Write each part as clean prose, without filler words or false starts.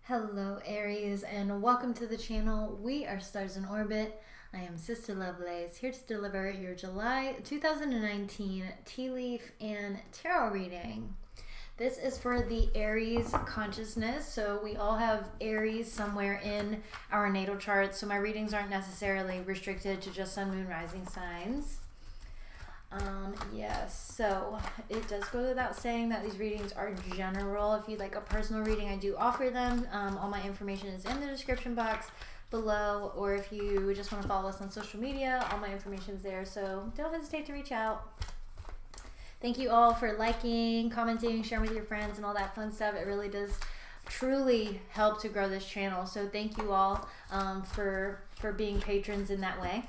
Hello Aries and welcome to the channel. We are Stars in Orbit. I am Sister Lovelace, here to deliver your July 2019 tea leaf and tarot reading. This is for the Aries consciousness. So we all have Aries somewhere in our natal chart. So my readings aren't necessarily restricted to just sun, moon, rising signs. Yes, so it does go without saying that these readings are general. If you'd like a personal reading, I do offer them. All my information is in the description box below, or if you just want to follow us on social media, all my information is there, so don't hesitate to reach out. Thank you all for liking, commenting, sharing with your friends, and all that fun stuff. It really does truly help to grow this channel, so thank you all for being patrons in that way.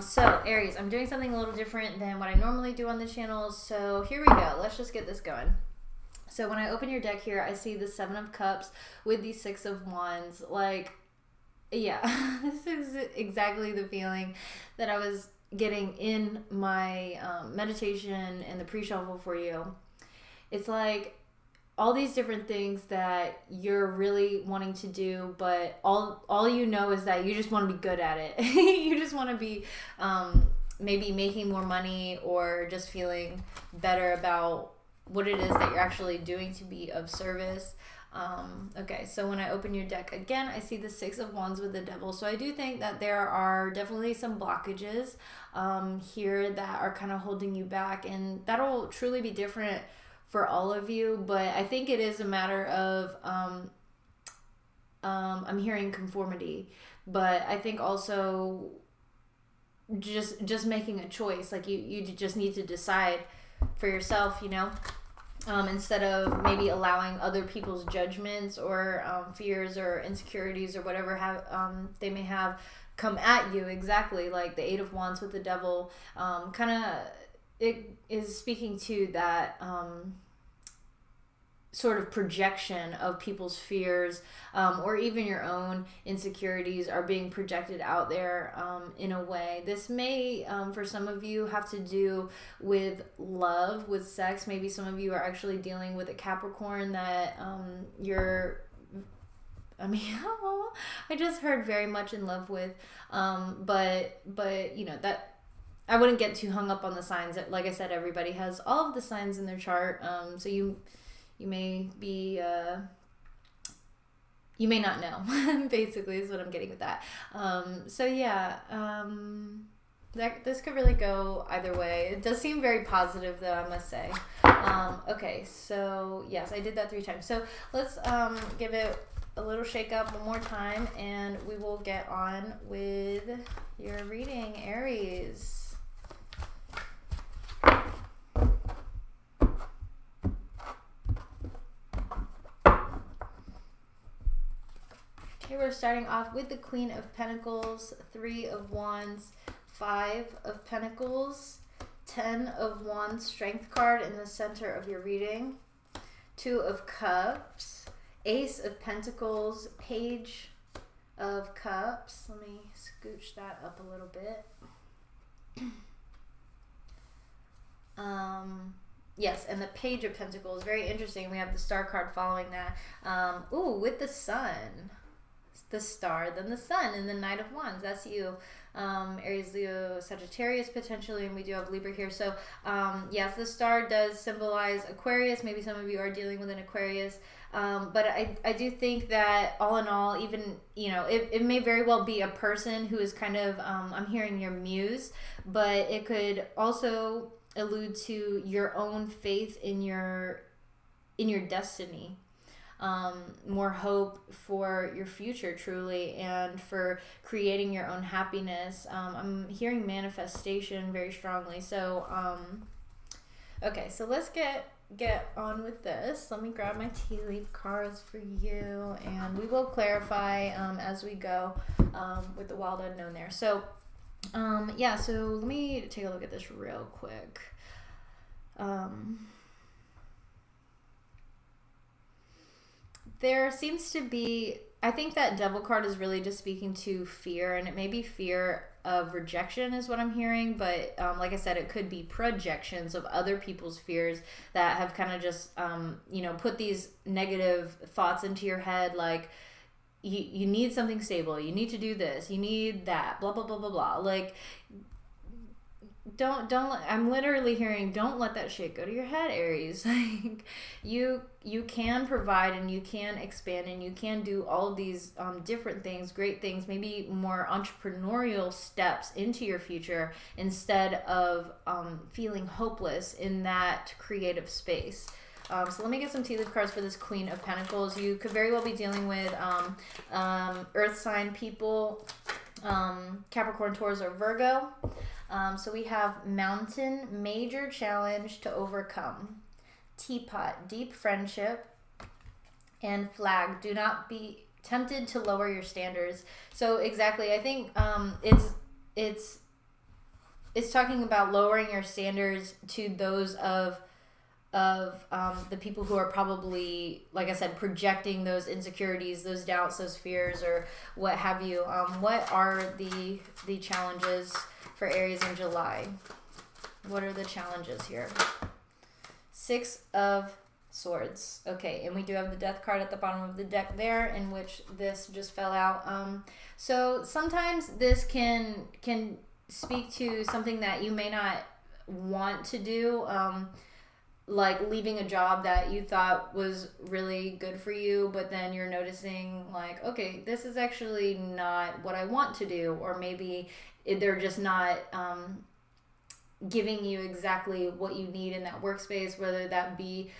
So Aries, I'm doing something a little different than what I normally do on the channel, so here we go. Let's just get this going. So when I open your deck here, I see the Seven of Cups with the Six of Wands. Like, yeah, this is exactly the feeling that I was getting in my meditation and the pre-shuffle for you. It's like all these different things that you're really wanting to do, but all you know is that you just want to be good at it. You just want to be maybe making more money or just feeling better about what it is that you're actually doing to be of service. Okay, so when I open your deck again, I see the Six of Wands with the Devil. So I do think that there are definitely some blockages here that are kind of holding you back, and that'll truly be different for all of you, but I think it is a matter of I'm hearing conformity, but I think also just making a choice. Like you just need to decide for yourself, you know, instead of maybe allowing other people's judgments or fears or insecurities or whatever they may have come at you. Exactly, like the Eight of Wands with the Devil, kind of it is speaking to that sort of projection of people's fears or even your own insecurities are being projected out there in a way. This may, for some of you, have to do with love, with sex. Maybe some of you are actually dealing with a Capricorn that I just heard very much in love with, but you know, that I wouldn't get too hung up on the signs. Like I said, everybody has all of the signs in their chart, so you may be you may not know. Basically is what I'm getting with that. So yeah, this could really go either way. It does seem very positive though, I must say. Okay, so yes, I did that 3 times, so let's give it a little shake up one more time and we will get on with your reading, Aries. Okay, we're starting off with the Queen of Pentacles, 3 of Wands, 5 of Pentacles, 10 of Wands, Strength card in the center of your reading, 2 of Cups, Ace of Pentacles, Page of Cups. Let me scooch that up a little bit. Yes, and the Page of Pentacles, very interesting. We have the Star card following that. Ooh, with the Sun. The Star, then the Sun, and the Knight of Wands. That's you, Aries, Leo, Sagittarius potentially, and we do have Libra here. So yes, the Star does symbolize Aquarius. Maybe some of you are dealing with an Aquarius, but I do think that all in all, even, you know, it may very well be a person who is kind of I'm hearing your muse, but it could also allude to your own faith in your destiny. More hope for your future, truly, and for creating your own happiness. I'm hearing manifestation very strongly. So, okay, so let's get on with this. Let me grab my tea leaf cards for you, and we will clarify as we go with the wild unknown there. So, yeah, so let me take a look at this real quick. There seems to be, I think that Devil card is really just speaking to fear, and it may be fear of rejection is what I'm hearing, but like I said, it could be projections of other people's fears that have kind of just put these negative thoughts into your head, like you need something stable, you need to do this, you need that, blah blah blah blah blah. Like don't I'm literally hearing, don't let that shit go to your head, Aries. Like you can provide, and you can expand, and you can do all of these different things, great things, maybe more entrepreneurial steps into your future, instead of feeling hopeless in that creative space. So let me get some tea leaf cards for this Queen of Pentacles. You could very well be dealing with earth sign people, Capricorn, Taurus, or Virgo. So we have Mountain, major challenge to overcome. Teapot, deep friendship. And Flag, do not be tempted to lower your standards. So exactly, I think it's talking about lowering your standards to those of the people who are probably, like I said, projecting those insecurities, those doubts, those fears, or what have you. What are the challenges for Aries in July? What are the challenges here? 6 of Swords. Okay, and we do have the Death card at the bottom of the deck there, in which this just fell out. So sometimes this can speak to something that you may not want to do. Like leaving a job that you thought was really good for you, but then you're noticing like, okay, this is actually not what I want to do, or maybe they're just not giving you exactly what you need in that workspace, whether that be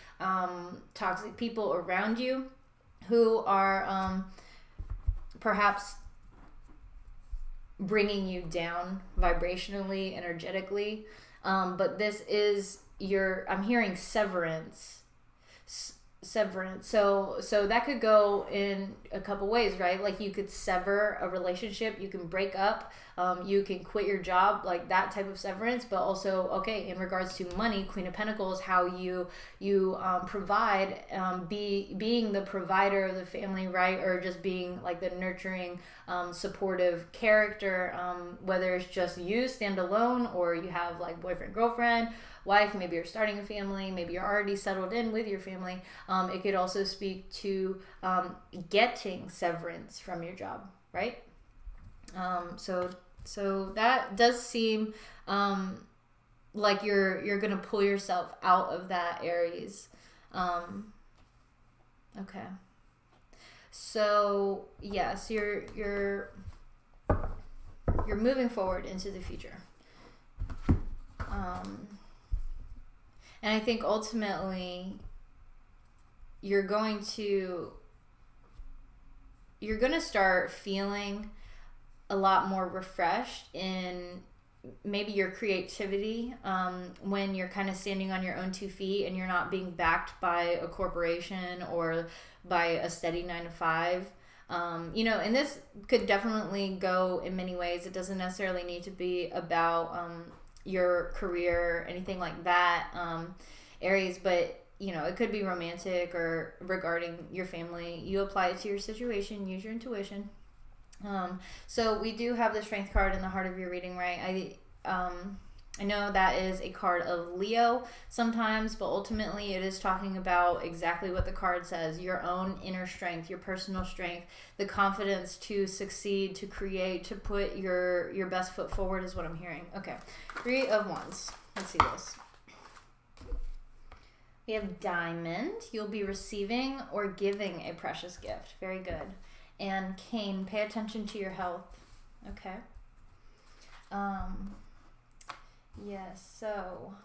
toxic people around you who are perhaps bringing you down vibrationally, energetically, but this is I'm hearing severance. So that could go in a couple ways, right? Like you could sever a relationship, you can break up, you can quit your job, like that type of severance. But also, okay, in regards to money, Queen of Pentacles, how you provide, being the provider of the family, right? Or just being like the nurturing, supportive character, whether it's just you stand alone, or you have like boyfriend, girlfriend, wife, maybe you're starting a family, maybe you're already settled in with your family. It could also speak to getting severance from your job, right? So that does seem like you're gonna pull yourself out of that, Aries. Okay. So yes, you're moving forward into the future. And I think ultimately you're going to start feeling a lot more refreshed in maybe your creativity, when you're kind of standing on your own 2 feet and you're not being backed by a corporation or by a steady 9 to 5. And this could definitely go in many ways. It doesn't necessarily need to be about your career or anything like that, Aries, but it could be romantic or regarding your family. You apply it to your situation, use your intuition. So we do have the Strength card in the heart of your reading, right? I know that is a card of Leo sometimes, but ultimately it is talking about exactly what the card says: your own inner strength, your personal strength, the confidence to succeed, to create, to put your best foot forward is what I'm hearing. Okay, 3 of Wands. Let's see this. We have Diamond. You'll be receiving or giving a precious gift. Very good. And Cane. Pay attention to your health. Okay. Yes, so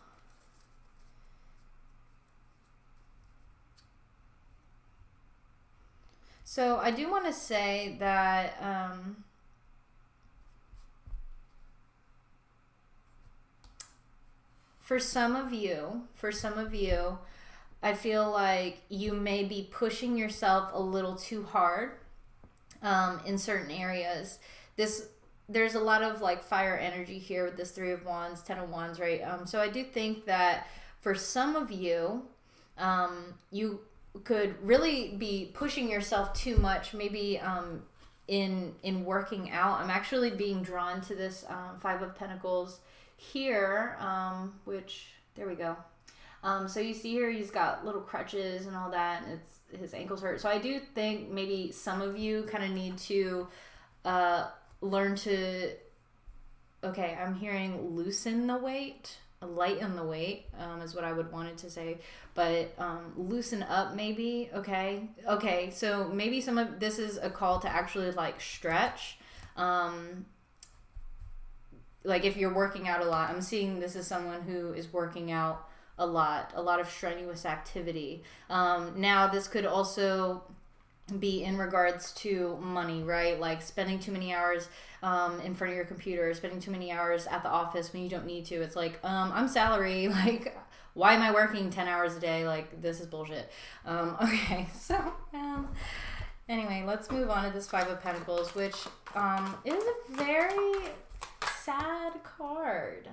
I do want to say that for some of you, I feel like you may be pushing yourself a little too hard in certain areas. There's a lot of like fire energy here with this 3 of Wands, 10 of Wands, right? So I do think that for some of you, you could really be pushing yourself too much, maybe in working out. I'm actually being drawn to this Five of Pentacles here, which, there we go. So you see here he's got little crutches and all that, and his ankles hurt. So I do think maybe some of you kind of need to learn to, okay, I'm hearing loosen the weight, lighten the weight, is what I would want it to say, but loosen up maybe. Okay, so maybe some of this is a call to actually like stretch. Like if you're working out a lot, I'm seeing this is someone who is working out a lot of strenuous activity. Now this could also be in regards to money, right? Like spending too many hours in front of your computer, spending too many hours at the office when you don't need to. It's like, I'm salary, like, why am I working 10 hours a day? Like, this is bullshit. Okay, so anyway, let's move on to this Five of Pentacles, which is a very sad card.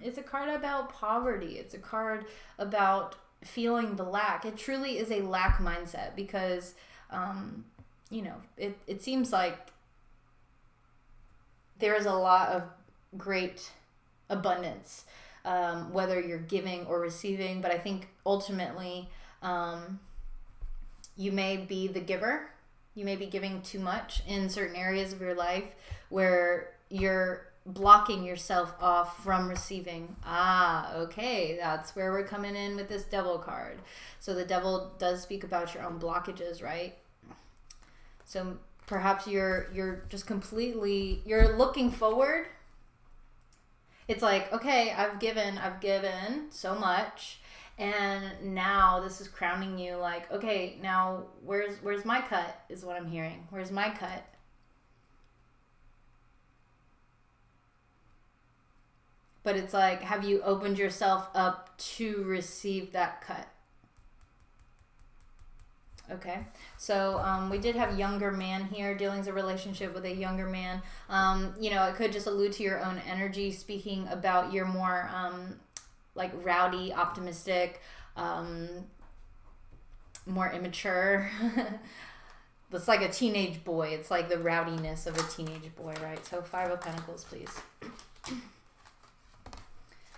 It's a card about poverty. It's a card about feeling the lack. It truly is a lack mindset because you know, it seems like there is a lot of great abundance, whether you're giving or receiving, but I think ultimately you may be the giver. You may be giving too much in certain areas of your life where you're blocking yourself off from receiving. Okay, that's where we're coming in with this Devil card. So the Devil does speak about your own blockages, right? So perhaps you're just completely, you're looking forward. It's like, okay, I've given so much, and now this is crowning you like, okay, now where's my cut is what I'm hearing. Where's my cut? But it's like, have you opened yourself up to receive that cut? Okay, so we did have younger man here, dealing with a relationship with a younger man. You know, it could just allude to your own energy, speaking about your more like rowdy, optimistic, more immature. It's like a teenage boy. It's like the rowdiness of a teenage boy, right? So Five of Pentacles, please.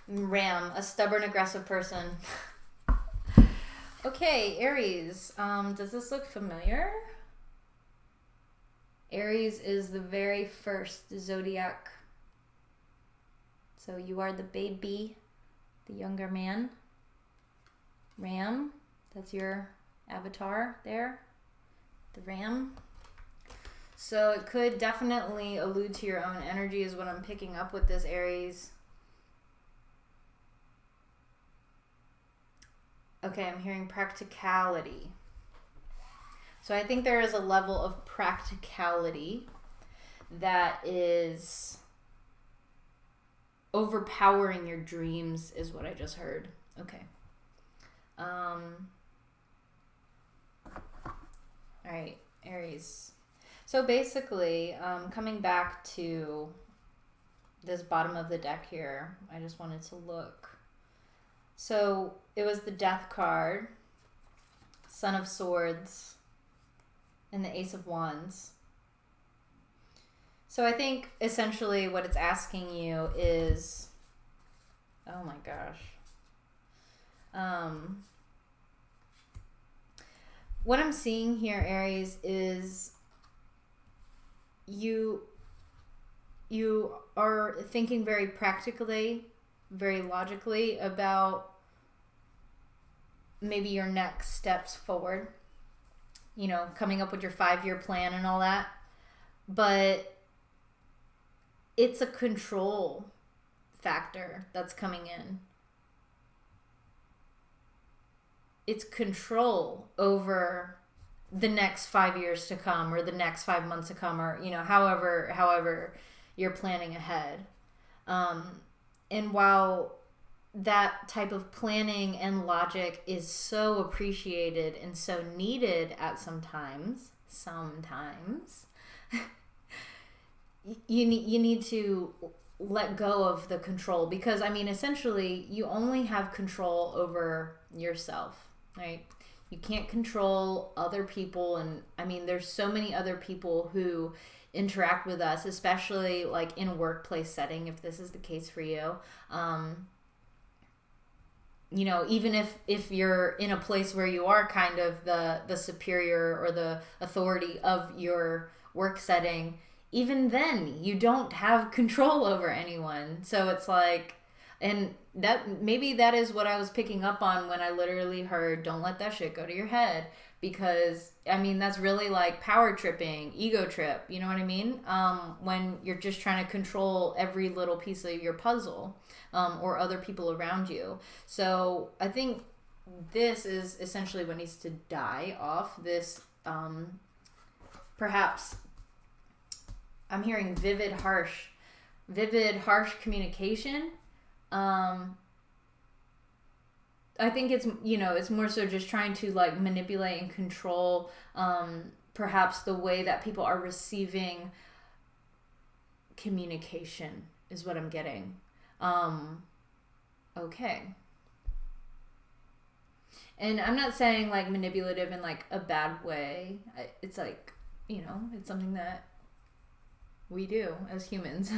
Ram, a stubborn, aggressive person. Okay, Aries. Does this look familiar? Aries is the very first zodiac. So you are the baby, the younger man. Ram, that's your avatar there. The ram. So it could definitely allude to your own energy is what I'm picking up with this Aries. Okay, I'm hearing practicality. So I think there is a level of practicality that is overpowering your dreams is what I just heard. Okay. All right, Aries. So basically, coming back to this bottom of the deck here, I just wanted to look. So it was the Death card, Son of Swords, and the Ace of Wands. So I think essentially what it's asking you is, oh my gosh. What I'm seeing here, Aries, is you are thinking very practically, very logically about maybe your next steps forward, you know, coming up with your 5-year plan and all that. But it's a control factor that's coming in. It's control over the next 5 years to come, or the next 5 months to come, or, you know, however you're planning ahead. And while that type of planning and logic is so appreciated and so needed at sometimes you need to let go of the control, because I mean, essentially you only have control over yourself, right? You can't control other people. And I mean, there's so many other people who interact with us, especially like in a workplace setting, if this is the case for you. You know, even if you're in a place where you are kind of the superior or the authority of your work setting, even then you don't have control over anyone. So it's like, and that maybe that is what I was picking up on when I literally heard, don't let that shit go to your head. Because I mean, that's really like power tripping, ego trip, you know what I mean? When you're just trying to control every little piece of your puzzle, or other people around you. So I think this is essentially what needs to die off. This, perhaps I'm hearing vivid, harsh communication. I think it's, you know, it's more so just trying to like manipulate and control, perhaps the way that people are receiving communication is what I'm getting. Okay. And I'm not saying like manipulative in like a bad way. It's like, you know, it's something that we do as humans.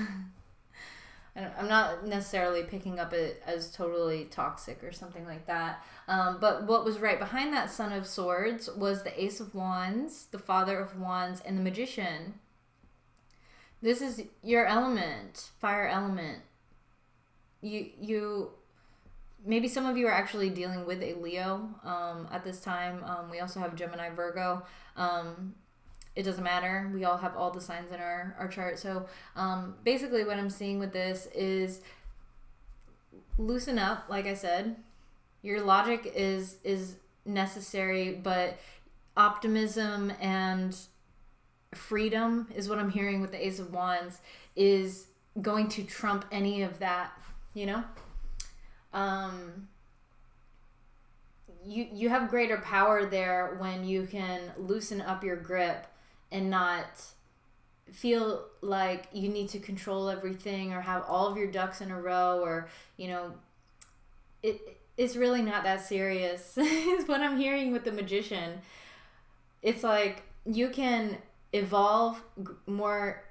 I'm not necessarily picking up it as totally toxic or something like that. But what was right behind that Son of Swords was the Ace of Wands, the Father of Wands, and the Magician. This is your element, fire element. You maybe some of you are actually dealing with a Leo at this time. We also have Gemini, Virgo. It doesn't matter. We all have all the signs in our chart. So basically what I'm seeing with this is loosen up, like I said. Your logic is necessary, but optimism and freedom is what I'm hearing with the Ace of Wands is going to trump any of that, you know? You have greater power there when you can loosen up your grip and not feel like you need to control everything or have all of your ducks in a row, or, you know, it's really not that serious is what I'm hearing with the Magician. It's like you can evolve more,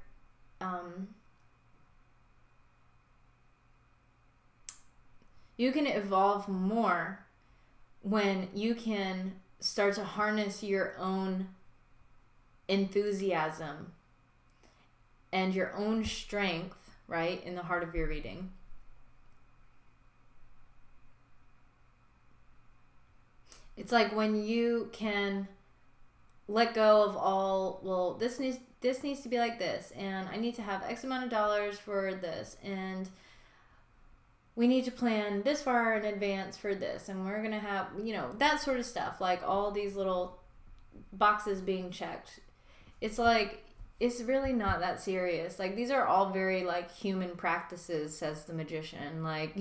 you can evolve more when you can start to harness your own enthusiasm and your own strength, right, in the heart of your reading. It's like when you can let go of all, well, this needs to be like this, and I need to have X amount of dollars for this, and we need to plan this far in advance for this, and we're going to have, you know, that sort of stuff, like all these little boxes being checked. It's like, it's really not that serious. Like, these are all very, like, human practices, says the Magician. Like,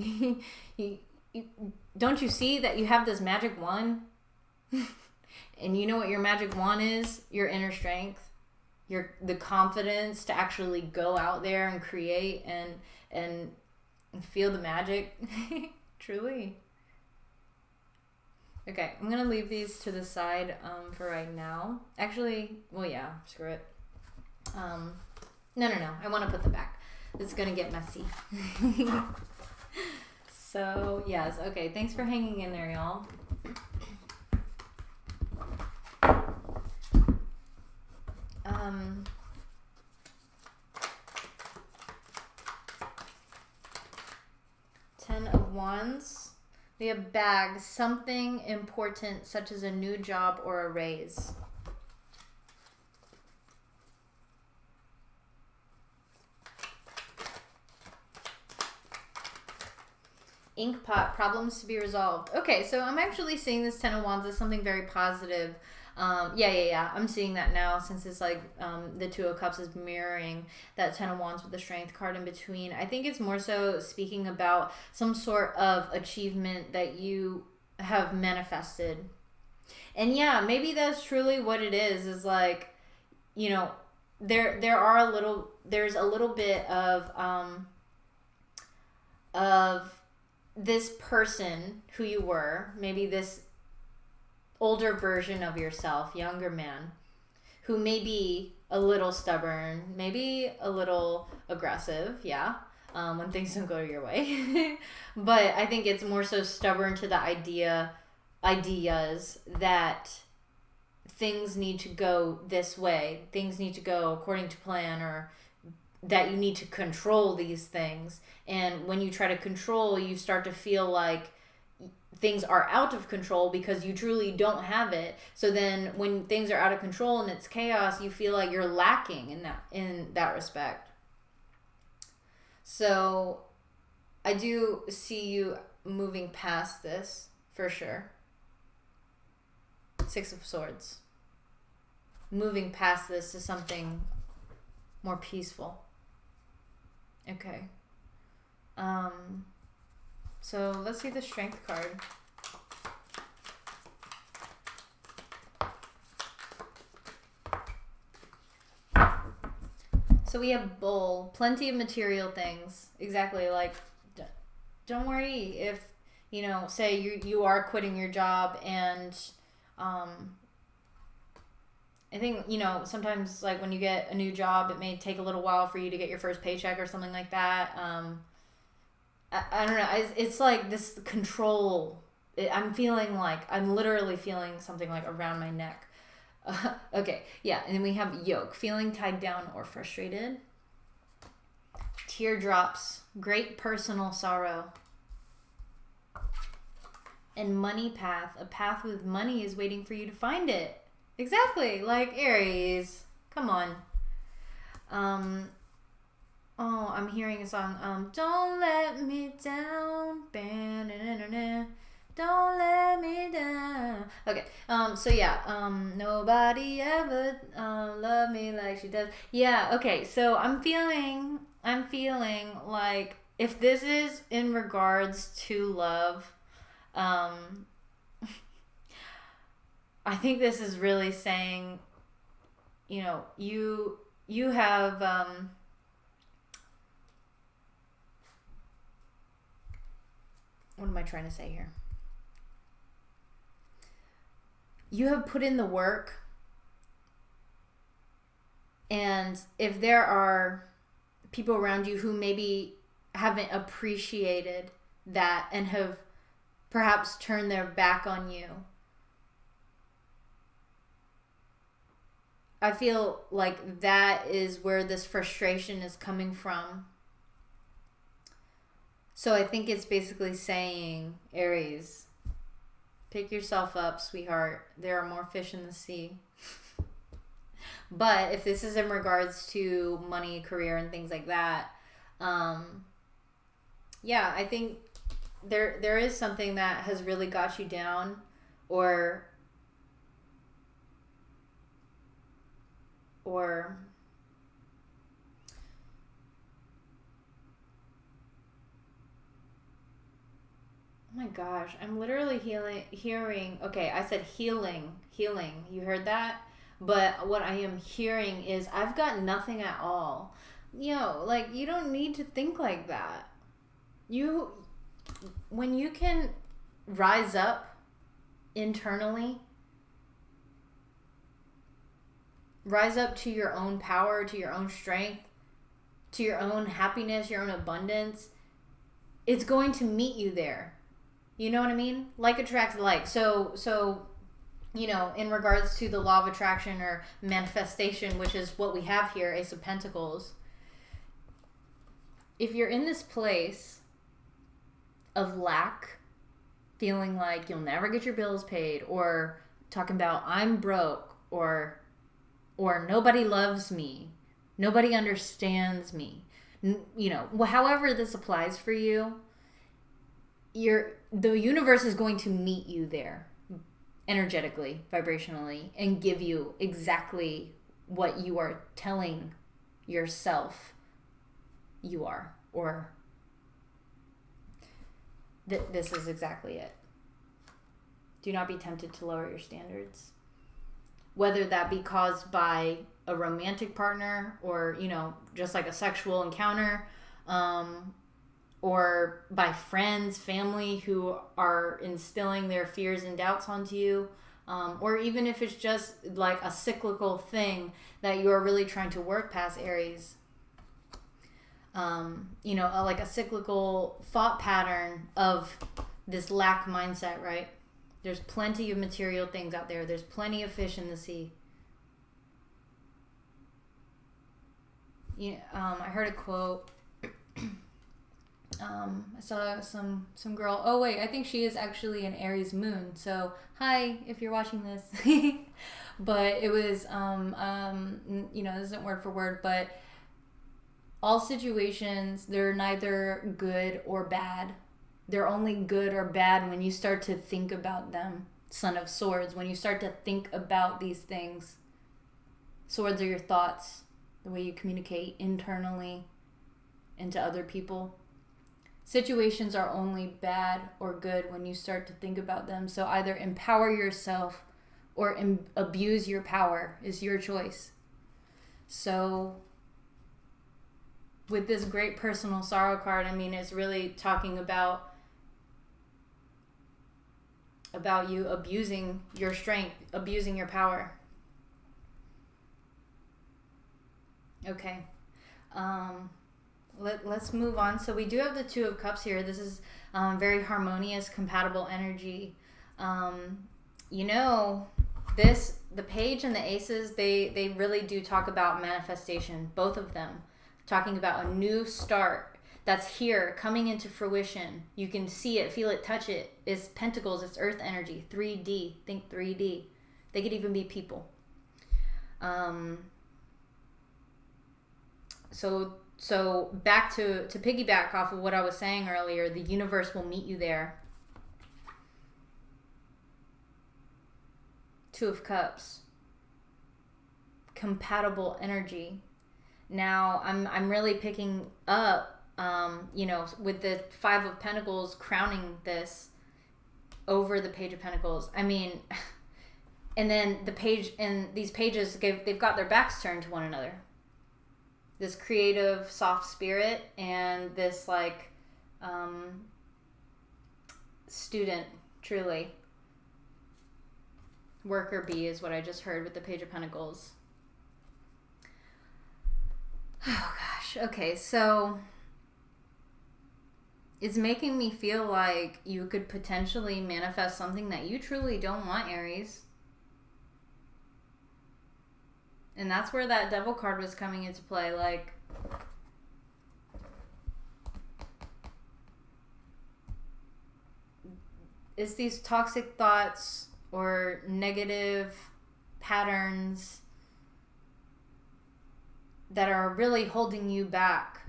don't you see that you have this magic wand? And you know what your magic wand is? Your inner strength. The confidence to actually go out there and create and feel the magic. Truly. Okay, I'm gonna leave these to the side for right now. Actually, well, yeah, screw it. No, I want to put them back. It's gonna get messy. So, yes, okay, thanks for hanging in there, y'all. Ten of Wands. We have bags, something important such as a new job or a raise. Ink pot, problems to be resolved. Okay, so I'm actually seeing this Ten of Wands as something very positive. Yeah. I'm seeing that now, since it's like the Two of Cups is mirroring that Ten of Wands with the Strength card in between. I think it's more so speaking about some sort of achievement that you have manifested. And yeah, maybe that's truly what it is like, you know, there's a little bit of this person who you were, maybe this older version of yourself, younger man, who may be a little stubborn, maybe a little aggressive, yeah, when things don't go your way. But I think it's more so stubborn to the ideas that things need to go this way, things need to go according to plan, or that you need to control these things. And when you try to control, you start to feel like things are out of control because you truly don't have it. So then when things are out of control and it's chaos, you feel like you're lacking in that respect. So I do see you moving past this for sure. 6 of Swords. Moving past this to something more peaceful. Okay. So let's see the Strength card. So we have Bull, plenty of material things. Exactly, like, don't worry if, say you are quitting your job, and I think, sometimes, like, when you get a new job, it may take a little while for you to get your first paycheck or something like that. I don't know. It's like this control. I'm literally feeling something like around my neck. Okay, yeah. And then we have Yoke, feeling tied down or frustrated. Teardrops, great personal sorrow. And Money Path, a path with money is waiting for you to find it. Exactly, like Aries. Come on. Oh, I'm hearing a song. Don't let me down. Don't let me down. Okay. So yeah. Nobody ever loved me like she does. Yeah. Okay. So I'm feeling like, if this is in regards to love, I think this is really saying, you have what am I trying to say here? You have put in the work, and if there are people around you who maybe haven't appreciated that and have perhaps turned their back on you, I feel like that is where this frustration is coming from. So I think it's basically saying, Aries, pick yourself up, sweetheart. There are more fish in the sea. But if this is in regards to money, career, and things like that, yeah, I think there is something that has really got you down, or oh my gosh, I'm literally hearing, okay, I said healing, you heard that? But what I am hearing is, I've got nothing at all. Like, you don't need to think like that. When you can rise up internally, rise up to your own power, to your own strength, to your own happiness, your own abundance, it's going to meet you there. You know what I mean? Like attracts like. So in regards to the law of attraction or manifestation, which is what we have here, Ace of Pentacles, if you're in this place of lack, feeling like you'll never get your bills paid, or talking about I'm broke, or nobody loves me, nobody understands me, however this applies for you, the universe is going to meet you there, energetically, vibrationally, and give you exactly what you are telling yourself you are, or this is exactly it. Do not be tempted to lower your standards, whether that be caused by a romantic partner, or just like a sexual encounter, or by friends, family who are instilling their fears and doubts onto you, or even if it's just like a cyclical thing that you're really trying to work past, Aries. Like a cyclical thought pattern of this lack mindset, right? There's plenty of material things out there. There's plenty of fish in the sea. I heard a quote. I saw some girl. Oh wait, I think she is actually an Aries moon. So hi, if you're watching this. But it was this isn't word for word, but all situations, they're neither good or bad. They're only good or bad when you start to think about them. Son of Swords, when you start to think about these things. Swords are your thoughts, the way you communicate internally and to other people. Situations are only bad or good when you start to think about them. So either empower yourself or abuse your power is your choice. So with this great personal sorrow card, I mean, it's really talking about you abusing your strength, abusing your power. Okay. Let's move on. So we do have the Two of Cups here. This is very harmonious, compatible energy. The Page and the Aces, they really do talk about manifestation, both of them. Talking about a new start that's here, coming into fruition. You can see it, feel it, touch it. It's Pentacles, it's Earth energy, 3D. Think 3D. They could even be people. So back to piggyback off of what I was saying earlier, the universe will meet you there. Two of Cups. Compatible energy. Now, I'm really picking up, with the Five of Pentacles crowning this over the Page of Pentacles. I mean, and then the page, and these pages, they've got their backs turned to one another. This creative, soft spirit and this, student, truly. Worker bee is what I just heard with the Page of Pentacles. Oh gosh. Okay, so it's making me feel like you could potentially manifest something that you truly don't want, Aries. And that's where that Devil card was coming into play. Like, it's these toxic thoughts or negative patterns that are really holding you back.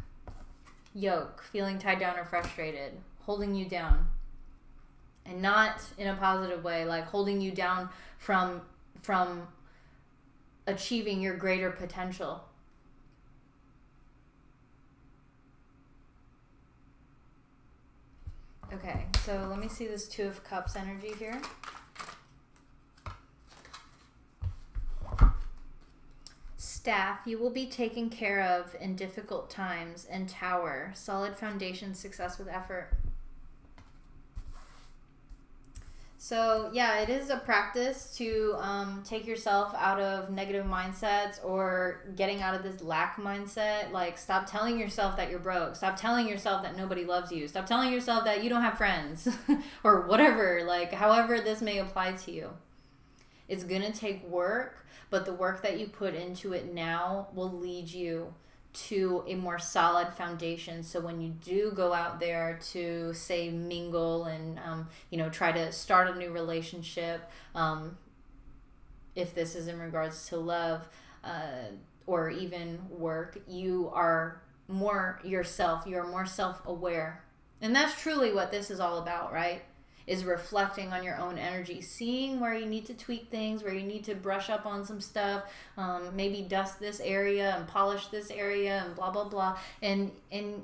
Yoke, feeling tied down or frustrated, holding you down. And not in a positive way, like holding you down from achieving your greater potential. Okay, so let me see this Two of Cups energy here. Staff, you will be taken care of in difficult times. And Tower, solid foundation, success with effort. So yeah, it is a practice to take yourself out of negative mindsets or getting out of this lack mindset. Like, stop telling yourself that you're broke. Stop telling yourself that nobody loves you. Stop telling yourself that you don't have friends or whatever, like however this may apply to you. It's going to take work, but the work that you put into it now will lead you to a more solid foundation. So when you do go out there to, say, mingle and, try to start a new relationship, if this is in regards to love or even work, you are more yourself. You're more self-aware. And that's truly what this is all about, right? Is reflecting on your own energy, seeing where you need to tweak things, where you need to brush up on some stuff, maybe dust this area and polish this area and blah, blah, blah. And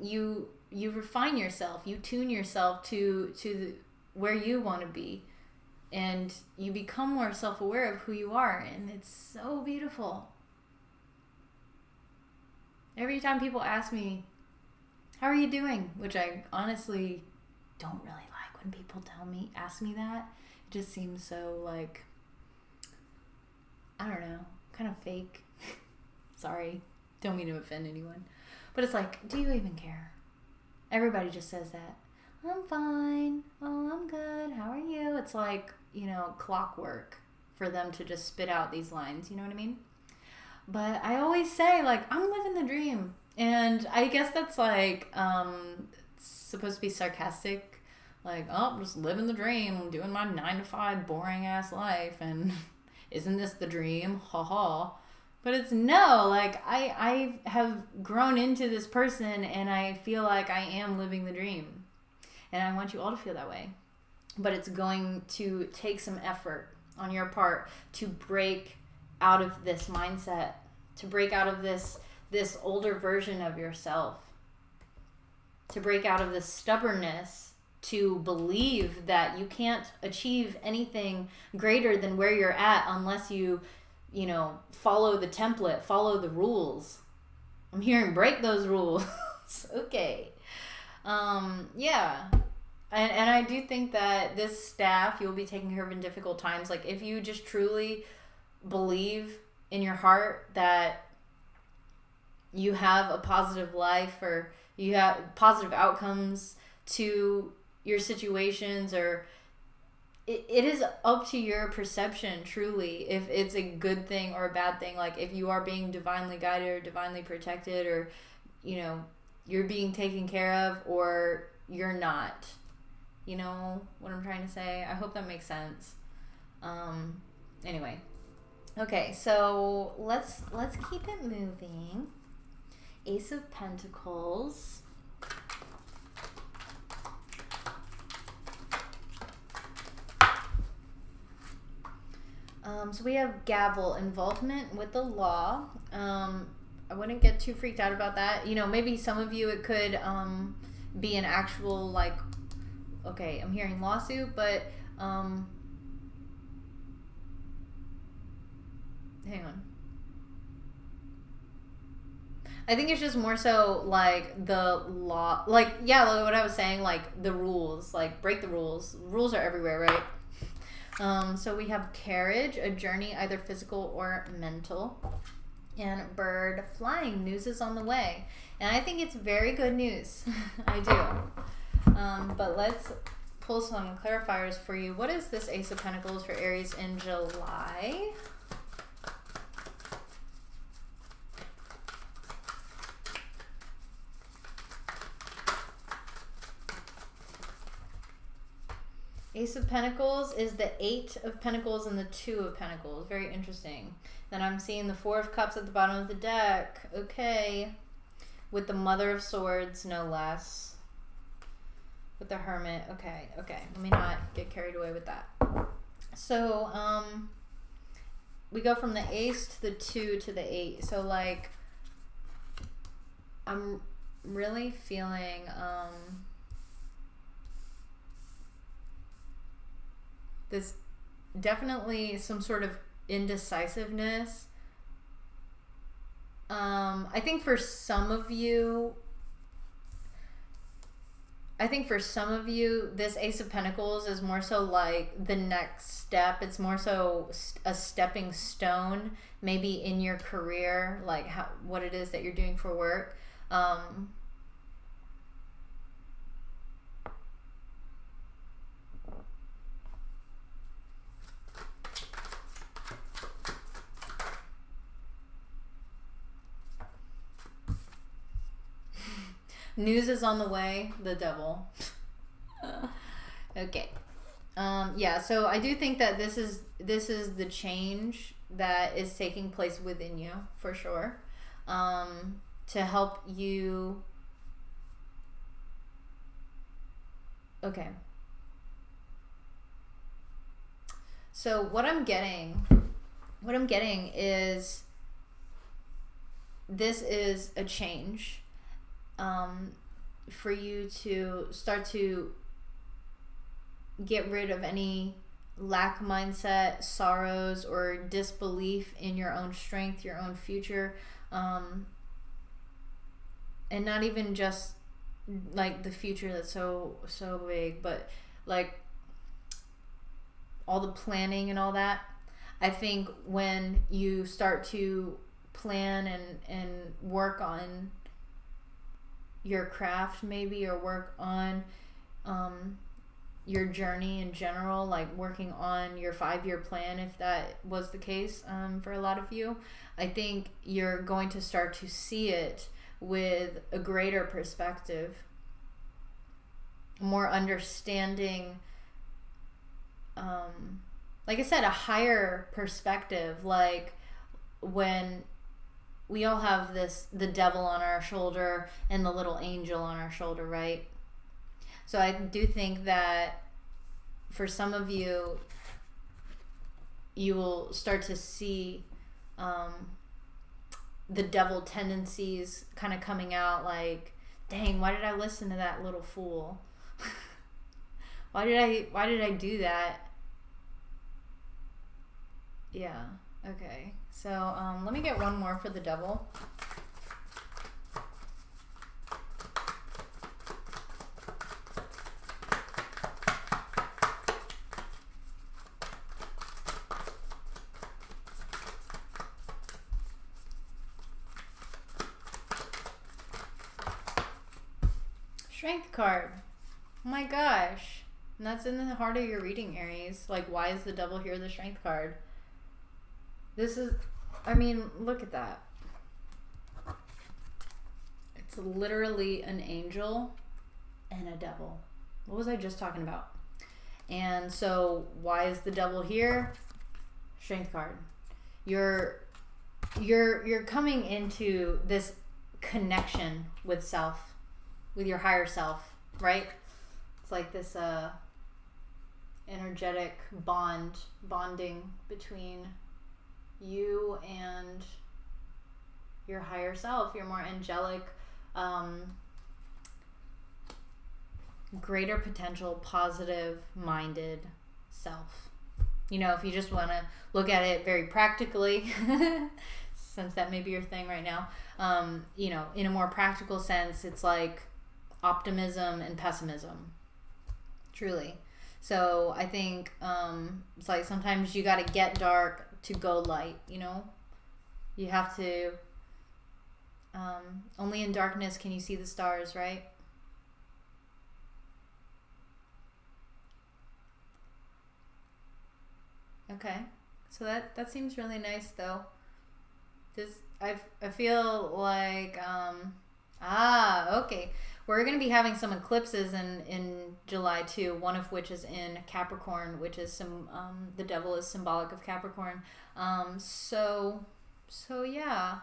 you refine yourself, you tune yourself to where you want to be. And you become more self-aware of who you are. And it's so beautiful. Every time people ask me, how are you doing? Which I honestly don't really like when people ask me that. It just seems so kind of fake. Sorry, don't mean to offend anyone. But it's like, do you even care? Everybody just says that. I'm fine. Oh, I'm good. How are you? It's like, clockwork for them to just spit out these lines. You know what I mean? But I always say, like, I'm living the dream. And I guess that's like supposed to be sarcastic. Like, oh, I'm just living the dream, doing my 9-to-5 boring ass life. And isn't this the dream? Ha ha. But it's no, like, I have grown into this person and I feel like I am living the dream. And I want you all to feel that way. But it's going to take some effort on your part to break out of this mindset, to break out of this older version of yourself, to break out of this stubbornness, to believe that you can't achieve anything greater than where you're at unless you follow the template, follow the rules. I'm hearing break those rules. Okay. Yeah. And I do think that this staff you'll be taking care of in difficult times. Like, if you just truly believe in your heart that you have a positive life, or you have positive outcomes to your situations, or it is up to your perception, truly, if it's a good thing or a bad thing. Like, if you are being divinely guided or divinely protected, or you're being taken care of, or you're not. You know what I'm trying to say? I hope that makes sense. Anyway. Okay, so let's keep it moving. Ace of Pentacles. So we have gavel, involvement with the law. I wouldn't get too freaked out about that. Maybe some of you, it could be an actual, like, okay, I'm hearing lawsuit, but hang on. I think it's just more so like the law, like, yeah, like what I was saying, like the rules, like break the rules. Rules are everywhere, right? So we have carriage, a journey, either physical or mental. And bird, flying, news is on the way. And I think it's very good news. I do. But let's pull some clarifiers for you. What is this Ace of Pentacles for Aries in July? Ace of Pentacles is the 8 of Pentacles and the 2 of Pentacles. Very interesting. Then I'm seeing the 4 of Cups at the bottom of the deck. Okay. With the Mother of Swords, no less. With the Hermit. Okay. Let me not get carried away with that. So, we go from the Ace to the 2 to the 8. So, like, I'm really feeling, there's definitely some sort of indecisiveness. I think for some of you, this Ace of Pentacles is more so like the next step. It's more so a stepping stone, maybe in your career, like what it is that you're doing for work. News is on the way, the devil. Okay. Yeah, so I do think that this is the change that is taking place within you, for sure. To help you. Okay. So what I'm getting is this is a change. For you to start to get rid of any lack mindset, sorrows, or disbelief in your own strength, your own future, and not even just like the future that's so big, but like all the planning and all that. I think when you start to plan and work on your craft maybe, or work on your journey in general, like working on your 5-year plan, if that was the case for a lot of you, I think you're going to start to see it with a greater perspective, more understanding, like I said, a higher perspective. Like when we all have the devil on our shoulder and the little angel on our shoulder, right? So I do think that for some of you, you will start to see the devil tendencies kind of coming out, like, dang, why did I listen to that little fool? Why did I do that? Yeah, okay. So let me get one more for the devil. Strength card. Oh my gosh. And that's in the heart of your reading, Aries. Like, why is the devil here, the strength card? This is, I mean, look at that. It's literally an angel and a devil. What was I just talking about? And so why is the devil here? Strength card. You're coming into this connection with self, with your higher self, right? It's like this energetic bonding between you and your higher self, your more angelic, greater potential, positive minded self. You know, if you just want to look at it very practically, since that may be your thing right now, you know, in a more practical sense, it's like optimism and pessimism, truly. So I think it's like sometimes you got to get dark to go light, you know? You have to, only in darkness can you see the stars, right? Okay, so that seems really nice though. I feel like okay, we're gonna be having some eclipses in July too. One of which is in Capricorn, which is the devil is symbolic of Capricorn. So yeah,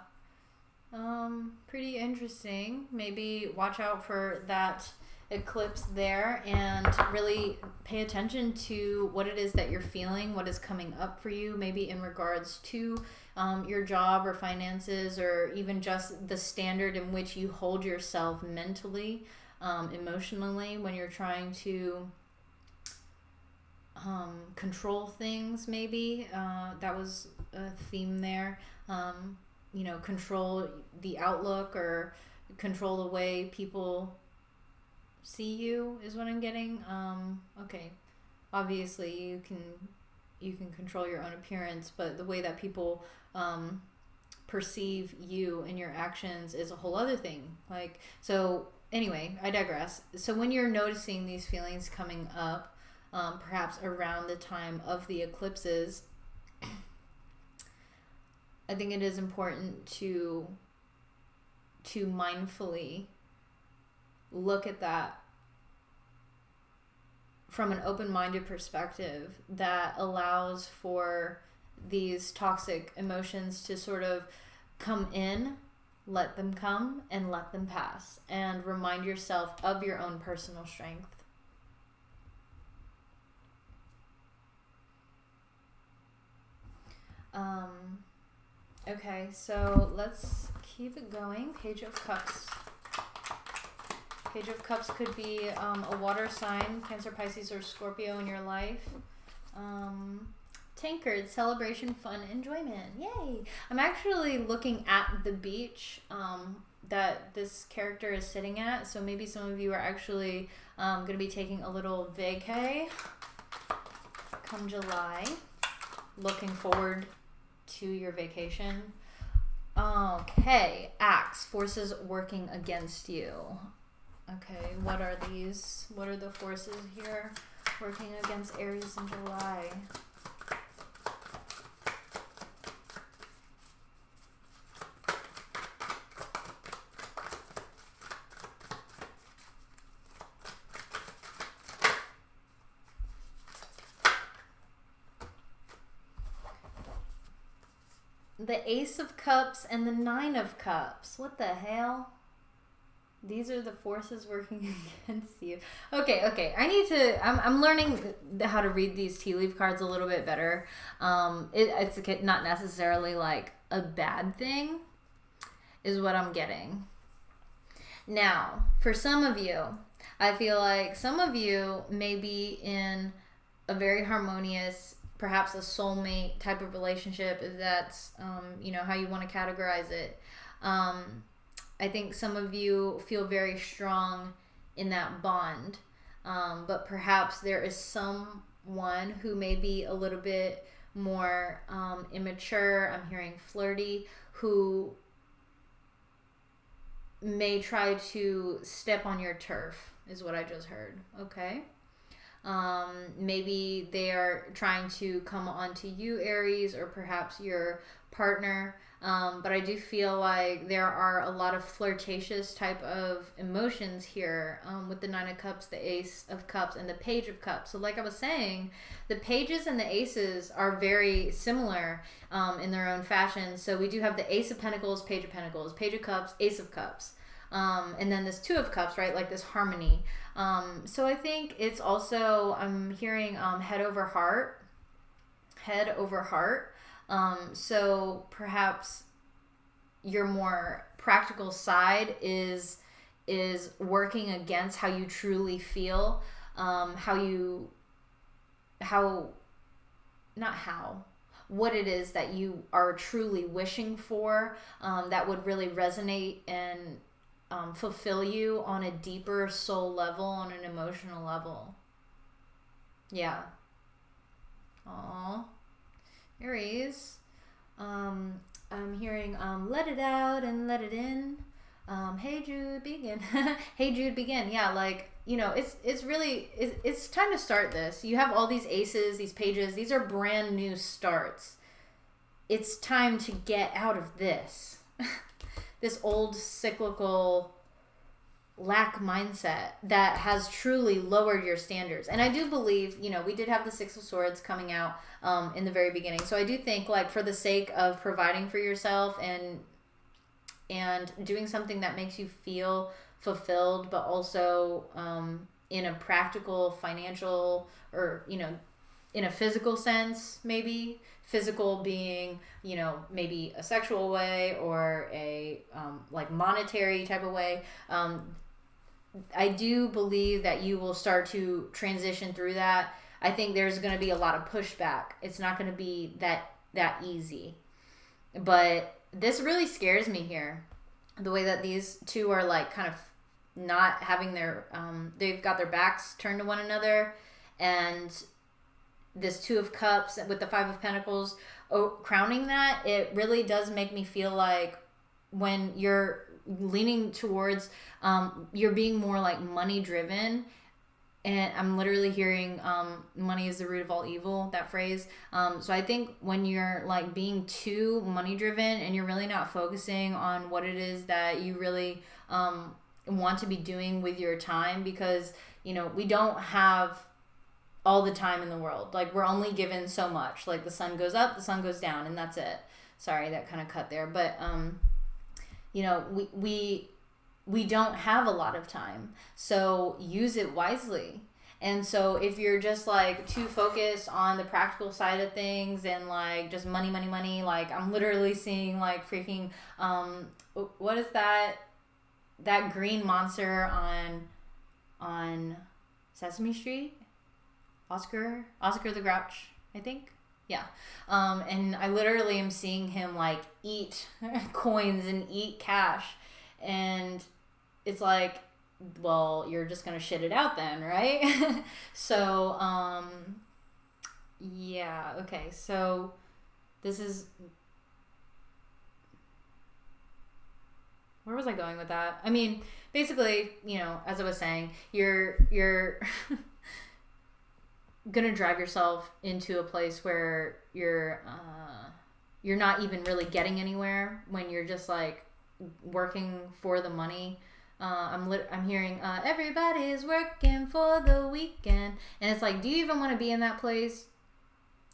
pretty interesting. Maybe watch out for that eclipse there and really pay attention to what it is that you're feeling, what is coming up for you, maybe in regards to your job or finances, or even just the standard in which you hold yourself mentally, emotionally, when you're trying to control things. Maybe that was a theme there. You know, control the outlook or control the way people see you is what I'm getting. Okay, obviously you can control your own appearance, but the way that people perceive you and your actions is a whole other thing. Like, so anyway, I digress. So when you're noticing these feelings coming up, perhaps around the time of the eclipses, I think it is important to mindfully look at that from an open-minded perspective that allows for these toxic emotions to sort of come in, let them come, and let them pass, and remind yourself of your own personal strength. Okay, so let's keep it going. Page of Cups. Page of Cups could be a water sign, Cancer, Pisces, or Scorpio in your life. Tankard, celebration, fun, enjoyment. Yay! I'm actually looking at the beach that this character is sitting at, so maybe some of you are actually going to be taking a little vacay come July. looking forward to your vacation. Okay, acts, forces working against you. Okay, what are these? What are the forces here working against Aries in July? The Ace of Cups and the Nine of Cups. What the hell? These are the forces working against you. Okay. I'm learning how to read these tea leaf cards a little bit better. It's not necessarily like a bad thing, is what I'm getting. Now, for some of you, I feel like some of you may be in a very harmonious, perhaps a soulmate type of relationship, if that's how you want to categorize it. I think some of you feel very strong in that bond, but perhaps there is someone who may be a little bit more immature. I'm hearing flirty, who may try to step on your turf, is what I just heard. Okay. Maybe they are trying to come onto you, Aries, or perhaps your partner. But I do feel like there are a lot of flirtatious type of emotions here with the Nine of Cups, the Ace of Cups, and the Page of Cups. So like I was saying, the Pages and the Aces are very similar in their own fashion. So we do have the Ace of Pentacles, Page of Pentacles, Page of Cups, Ace of Cups. And then this Two of Cups, right? Like this harmony. So I think it's also, I'm hearing head over heart. So perhaps your more practical side is working against how you truly feel, what it is that you are truly wishing for, that would really resonate and fulfill you on a deeper soul level, on an emotional level. Yeah. Aww. Aries. I'm hearing let it out and let it in. Hey Jude, begin. Hey Jude, begin. Yeah, like, it's time to start this. You have all these aces, these pages. These are brand new starts. It's time to get out of this. This old cyclical lack mindset that has truly lowered your standards. And I do believe, we did have the Six of Swords coming out in the very beginning. So I do think, like, for the sake of providing for yourself and doing something that makes you feel fulfilled, but also in a practical, financial, or, in a physical sense, maybe. Physical being, maybe a sexual way or a like monetary type of way. I do believe that you will start to transition through that. I think there's going to be a lot of pushback. It's not going to be that easy. But this really scares me here. The way that these two are like kind of not having their, they've got their backs turned to one another, and this Two of Cups with the Five of Pentacles crowning that, it really does make me feel like when you're leaning towards, you're being more like money driven. And I'm literally hearing money is the root of all evil, that phrase. So I think when you're like being too money driven and you're really not focusing on what it is that you really want to be doing with your time, because, we don't have all the time in the world. Like, we're only given so much. Like, the sun goes up, the sun goes down, and that's it. Sorry, that kind of cut there. But, we don't have a lot of time. So use it wisely. And so if you're just like too focused on the practical side of things and like just money, like I'm literally seeing like freaking, what is that green monster on Sesame Street? Oscar the Grouch, I think. Yeah. And I literally am seeing him like eat coins and eat cash. And it's like, well, you're just going to shit it out then, right? So, Yeah, okay. So this is, where was I going with that? I mean, basically, as I was saying, you're gonna drive yourself into a place where you're not even really getting anywhere when you're just like working for the money. I'm hearing everybody's working for the weekend, and it's like, do you even want to be in that place?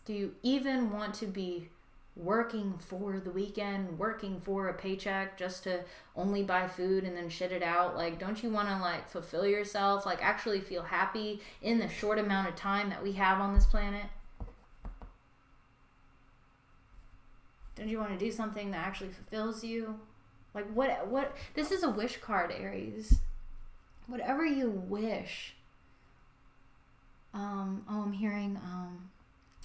Do you even want to be working for the weekend, working for a paycheck just to only buy food and then shit it out? Like, don't you want to like fulfill yourself, like actually feel happy in the short amount of time that we have on this planet? Don't you want to do something that actually fulfills you? Like, what this is a wish card, Aries. Whatever you wish. I'm hearing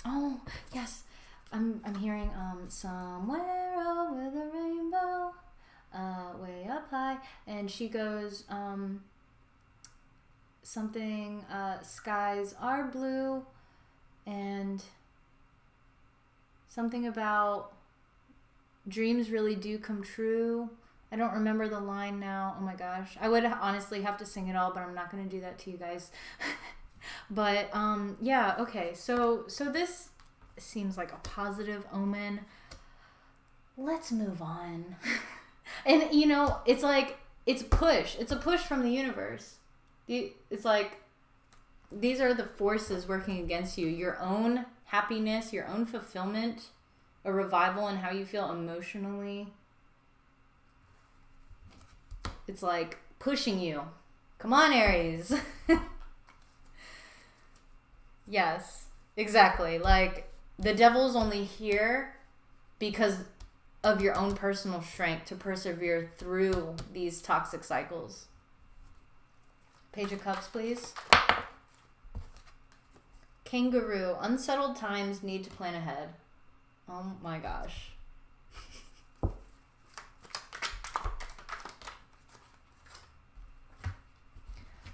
oh, yes. I'm hearing somewhere over the rainbow, way up high, and she goes something skies are blue, and something about dreams really do come true. I don't remember the line now. Oh my gosh. I would honestly have to sing it all, but I'm not going to do that to you guys. But yeah, okay. So this seems like a positive omen. Let's move on. And it's like it's a push from the universe. It's like these are the forces working against you. Your own happiness, your own fulfillment, a revival in how you feel emotionally. It's like pushing you. Come on, Aries. Yes, exactly. Like, the devil's only here because of your own personal strength to persevere through these toxic cycles. Page of Cups, please. Kangaroo. Unsettled times need to plan ahead. Oh my gosh.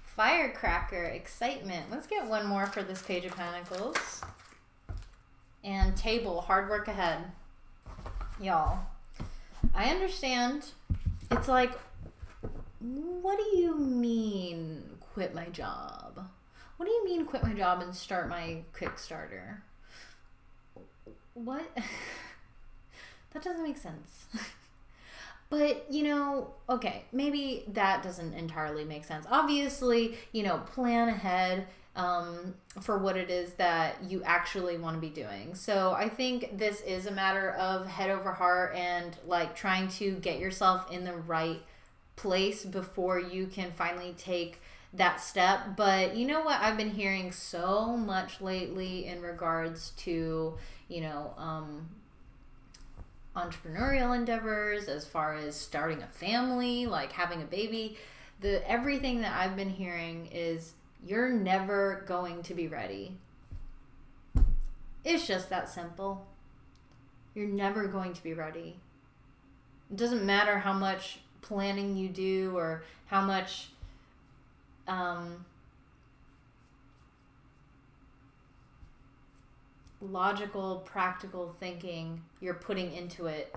Firecracker. Excitement. Let's get one more for this Page of Pentacles. And Table. Hard work ahead. Y'all, I understand. It's like, what do you mean quit my job? What do you mean quit my job and start my Kickstarter? What? That doesn't make sense. But, okay, maybe that doesn't entirely make sense. Obviously, plan ahead for what it is that you actually want to be doing. So I think this is a matter of head over heart and like trying to get yourself in the right place before you can finally take that step. But you know what I've been hearing so much lately in regards to, entrepreneurial endeavors, as far as starting a family, like having a baby, everything that I've been hearing is you're never going to be ready. It's just that simple. You're never going to be ready. It doesn't matter how much planning you do or how much logical, practical thinking you're putting into it.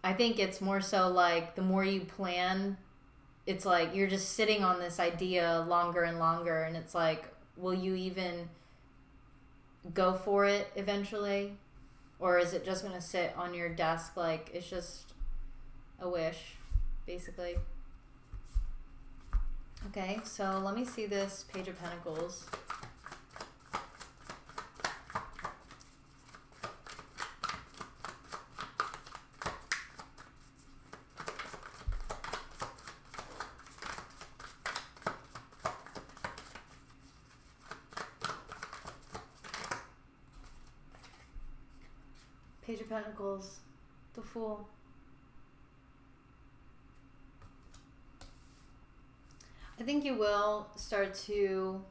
I think it's more so like the more you plan, it's like you're just sitting on this idea longer and longer, and it's like, will you even go for it eventually? Or is it just going to sit on your desk like it's just a wish, basically? Okay, so let me see this Page of Pentacles. Page of Pentacles, the Fool. I think you will start to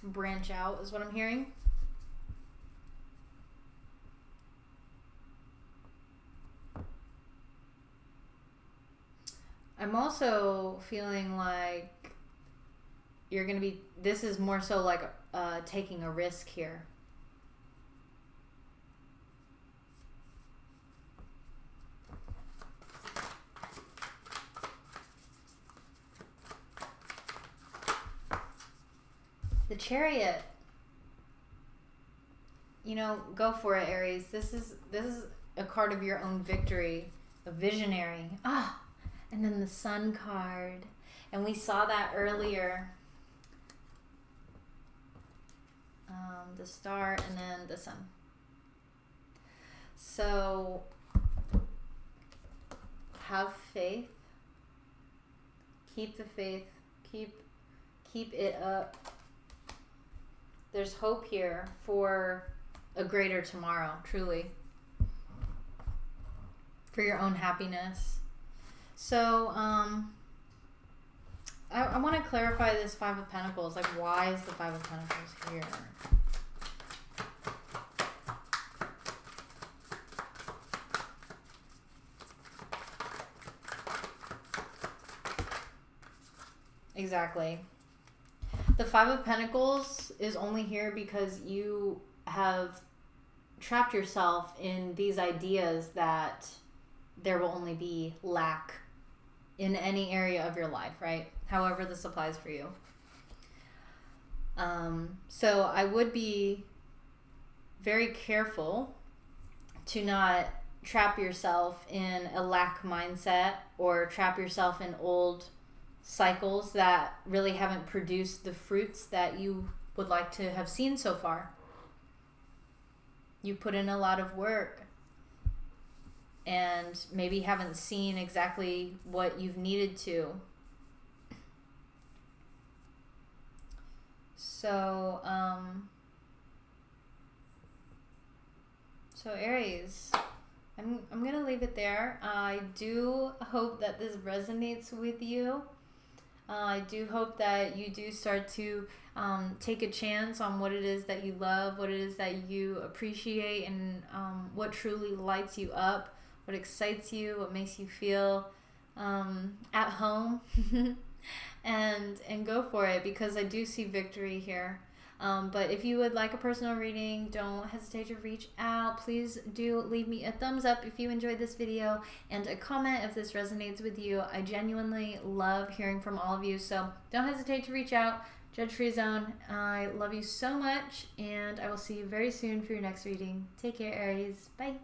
branch out, is what I'm hearing. I'm also feeling like you're going to be, this is more so like taking a risk here. The Chariot. You know, go for it, Aries. This is a card of your own victory, a visionary. Ah, and then the Sun card. And we saw that earlier. The Star and then the Sun. So have faith. Keep the faith. Keep it up. There's hope here for a greater tomorrow, truly. For your own happiness. So, I want to clarify this Five of Pentacles. Like, why is the Five of Pentacles here? Exactly. The Five of Pentacles is only here because you have trapped yourself in these ideas that there will only be lack in any area of your life, right? However this applies for you. So I would be very careful to not trap yourself in a lack mindset or trap yourself in old cycles that really haven't produced the fruits that you would like to have seen so far. You put in a lot of work and maybe haven't seen exactly what you've needed to. So, Aries, I'm gonna leave it there. I do hope that this resonates with you. I do hope that you do start to take a chance on what it is that you love, what it is that you appreciate, and what truly lights you up, what excites you, what makes you feel at home. and go for it, because I do see victory here. But if you would like a personal reading, don't hesitate to reach out. Please do leave me a thumbs up if you enjoyed this video, and a comment if this resonates with you. I genuinely love hearing from all of you, so don't hesitate to reach out. Judge Free Zone. I love you so much, and I will see you very soon for your next reading. Take care, Aries. Bye.